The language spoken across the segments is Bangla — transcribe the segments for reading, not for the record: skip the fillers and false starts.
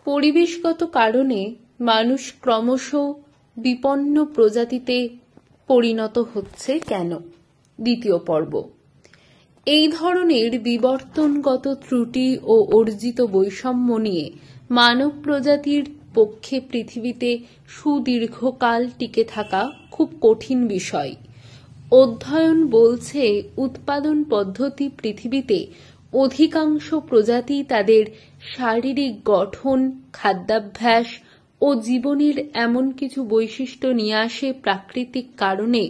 পরিবেশগত কারণে মানুষ ক্রমশ বিপন্ন প্রজাতিতে পরিণত হচ্ছে কেন? দ্বিতীয় পর্ব। এই ধরনের বিবর্তনগত ত্রুটি ও অর্জিত বৈষম্য নিয়ে মানব প্রজাতির পক্ষে পৃথিবীতে সুদীর্ঘকাল টিকে থাকা খুব কঠিন বিষয়। অধ্যয়ন বলছে, উৎপাদন পদ্ধতি পৃথিবীতে অধিকাংশ প্রজাতি তাদের শারীরিক গঠন, খাদ্যাভ্যাস ও জীবনের এমন কিছু বৈশিষ্ট্য নিয়ে আসে প্রাকৃতিক কারণে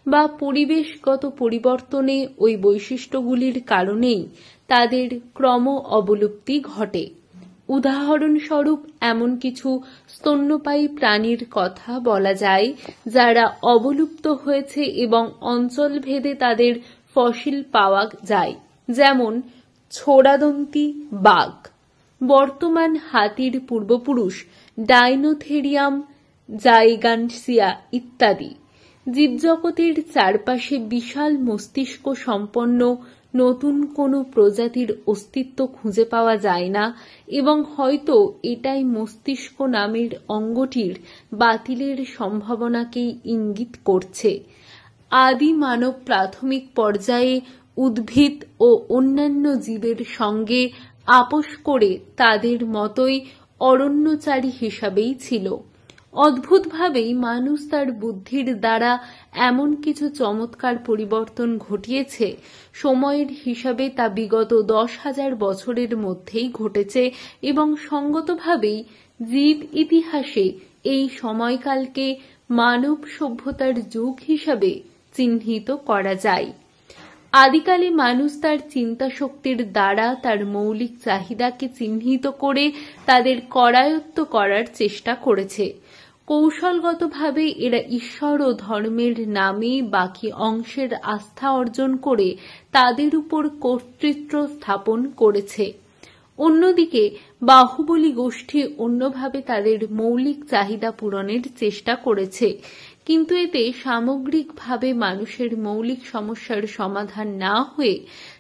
বা পরিবেশগত পরিবর্তনে ওই বৈশিষ্ট্যগুলির কারণেই তাদের ক্রম অবলুপ্তি ঘটে। উদাহরণস্বরূপ এমন কিছু স্তন্যপায়ী প্রাণীর কথা বলা যায় যারা অবলুপ্ত হয়েছে এবং অঞ্চলভেদে তাদের ফসিল পাওয়া যায়, যেমন ছোড়াদন্তি বাঘ, বর্তমান হাতির পূর্বপুরুষ ডাইনোথেরিয়াম জাইগান্টসিয়া ইত্যাদি। জীবজগতের চারপাশে বিশাল মস্তিষ্ক সম্পন্ন নতুন কোনো প্রজাতির অস্তিত্ব খুঁজে পাওয়া যায় না এবং হয়তো এটাই মস্তিষ্ক নামের অঙ্গটির বাতিলের সম্ভাবনাকেই ইঙ্গিত করছে। আদি মানব প্রাথমিক পর্যায়ে উদ্ভিদ ও অন্যান্য জীবের সঙ্গে আপোষ করে তাদের মতোই অরণ্যচারী হিসাবেই ছিল। অদ্ভুতভাবেই মানুষ তার বুদ্ধির দ্বারা এমন কিছু চমৎকার পরিবর্তন ঘটিয়েছে, সময়ের হিসাবে তা বিগত 10,000 বছরের মধ্যেই ঘটেছে এবং সঙ্গতভাবেই জীব ইতিহাসে এই সময়কালকে মানব সভ্যতার যুগ হিসাবে চিহ্নিত করা যায়। আদিকালে মানুষ তার চিন্তাশক্তির দ্বারা তার মৌলিক চাহিদাকে চিহ্নিত করে তাদের করায়ত্ত করার চেষ্টা করেছে। কৌশলগতভাবে এরা ঈশ্বর ও ধর্মের নামে বাকি অংশের আস্থা অর্জন করে তাদের উপর কর্তৃত্ব স্থাপন করেছে। অন্যদিকে বাহুবলী গোষ্ঠী অন্যভাবে তাদের মৌলিক চাহিদা পূরণের চেষ্টা করেছে, কিন্তু এতে সামগ্রিকভাবে মানুষের মৌলিক সমস্যার সমাধান না হয়ে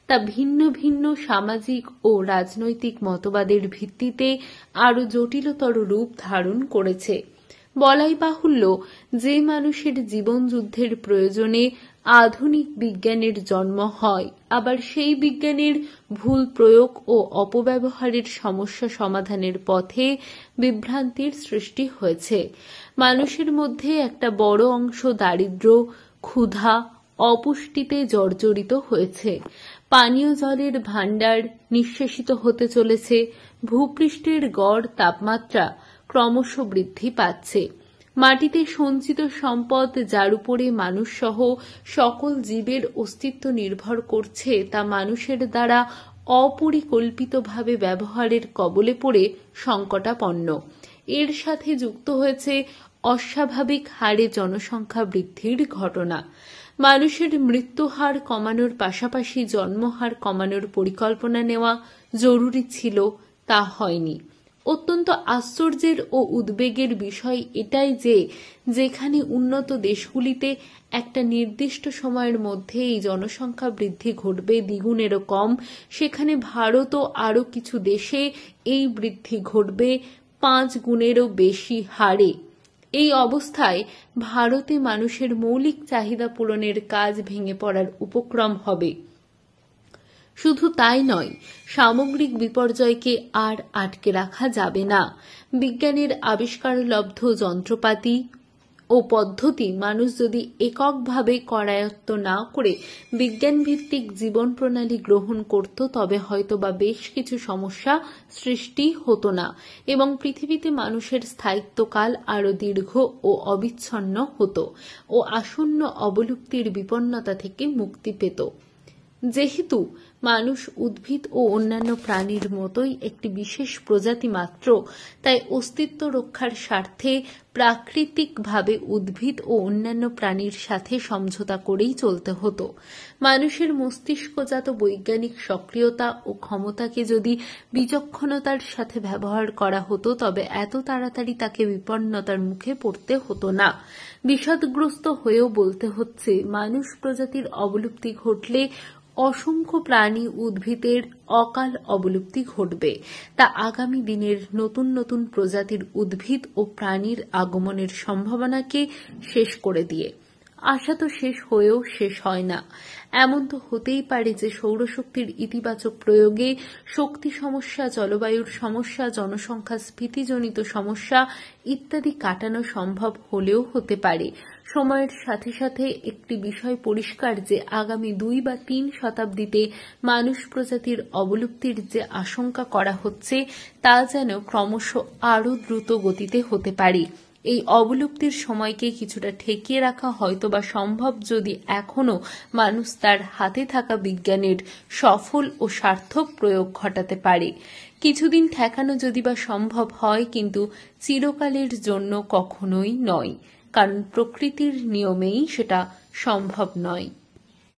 তা ভিন্ন ভিন্ন সামাজিক ও রাজনৈতিক মতবাদের ভিত্তিতে আরও জটিলতর রূপ ধারণ করেছে। বলাই বাহুল্য, যে মানুষের জীবনযুদ্ধের প্রয়োজনে আধুনিক বিজ্ঞানের জন্ম হয়, আবার সেই বিজ্ঞানের ভুল প্রয়োগ ও অপব্যবহারের সমস্যা সমাধানের পথে বিভ্রান্তির সৃষ্টি হয়েছে। মানুষের মধ্যে একটা বড় অংশ দারিদ্র্য, ক্ষুধা, অপুষ্টিতে জর্জরিত হয়েছে। পানীয় জলের ভাণ্ডার নিঃশেষিত হতে চলেছে। ভূপৃষ্ঠের গড় তাপমাত্রা ক্রমশ বৃদ্ধি পাচ্ছে। মাটিতে সঞ্চিত সম্পদ, যার উপরে মানুষসহ সকল জীবের অস্তিত্ব নির্ভর করছে, তা মানুষের দ্বারা অপরিকল্পিতভাবে ব্যবহারের কবলে পড়ে সংকটাপন্ন। এর সাথে যুক্ত হয়েছে অস্বাভাবিক হারে জনসংখ্যা বৃদ্ধির ঘটনা। মানুষের মৃত্যুহার কমানোর পাশাপাশি জন্মহার কমানোর পরিকল্পনা নেওয়া জরুরি ছিল, তা হয়নি। অত্যন্ত আশ্চর্যের ও উদ্বেগের বিষয় এটাই যে যেখানে উন্নত দেশগুলিতে একটা নির্দিষ্ট সময়ের মধ্যে এই জনসংখ্যা বৃদ্ধি ঘটবে দ্বিগুণেরও কম, সেখানে ভারতও আরও কিছু দেশে এই বৃদ্ধি ঘটবে 5 গুণেরও বেশি হারে। এই অবস্থায় ভারতে মানুষের মৌলিক চাহিদা পূরণের কাজ ভেঙে পড়ার উপক্রম হবে। শুধু তাই নয়, সামগ্রিক বিপর্যয়কে আর আটকে রাখা যাবে না। বিজ্ঞানের আবিষ্কারলব্ধ যন্ত্রপাতি ও পদ্ধতি মানুষ যদি এককভাবে করায়ত্ত না করে বিজ্ঞানভিত্তিক জীবন প্রণালী গ্রহণ করত, তবে হয়তোবা বেশ কিছু সমস্যা সৃষ্টি হতো না এবং পৃথিবীতে মানুষের স্থায়িত্বকাল আরও দীর্ঘ ও অবিচ্ছন্ন হতো ও আসন্ন অবলুপ্তির বিপন্নতা থেকে মুক্তি পেত। যেহেতু মানুষ উদ্ভিদ ও অন্যান্য প্রাণীর মতোই একটি বিশেষ প্রজাতি মাত্র, তাই অস্তিত্ব রক্ষার স্বার্থে প্রাকৃতিকভাবে উদ্ভিদ ও অন্যান্য প্রাণীর সাথে সমঝোতা করেই চলতে হতো। মানুষের মস্তিষ্কজাত বৈজ্ঞানিক সক্রিয়তা ও ক্ষমতাকে যদি বিচক্ষণতার সাথে ব্যবহার করা হতো, তবে এত তাড়াতাড়ি তাকে বিপন্নতার মুখে পড়তে হতো না। বিষাদগ্রস্ত হয়েও বলতে হচ্ছে, মানুষ প্রজাতির অবলুপ্তি ঘটলে অসংখ্য প্রাণী উদ্ভিদের অকাল অবলুপ্তি ঘটবে, তা আগামী দিনের নতুন নতুন প্রজাতির উদ্ভিদ ও প্রাণীর আগমনের সম্ভাবনাকে শেষ করে দিয়ে। আশা তো শেষ হয়েও শেষ হয় না। এমন তো হতেই পারে যে সৌরশক্তির ইতিবাচক প্রয়োগে শক্তি সমস্যা, জলবায়ুর সমস্যা, জনসংখ্যা স্ফীতিজনিত সমস্যা ইত্যাদি কাটানো সম্ভব হলেও হতে পারে। সময়ের সাথে সাথে একটি বিষয় পরিষ্কার যে আগামী 2 বা 3 শতাব্দীতে মানুষ প্রজাতির অবলুপ্তির যে আশঙ্কা করা হচ্ছে তা যেন ক্রমশ আরও দ্রুত গতিতে হতে পারে। এই অবলুপ্তির সময়কে কিছুটা ঠেকিয়ে রাখা হয়তোবা সম্ভব যদি এখনো মানুষ তার হাতে থাকা বিজ্ঞানের সফল ও সার্থক প্রয়োগ ঘটাতে পারে। কিছুদিন ঠেকানো যদি বা সম্ভব হয়, কিন্তু চিরকালের জন্য কখনোই নয়, কারণ প্রকৃতির নিয়মেই সেটা সম্ভব নয়।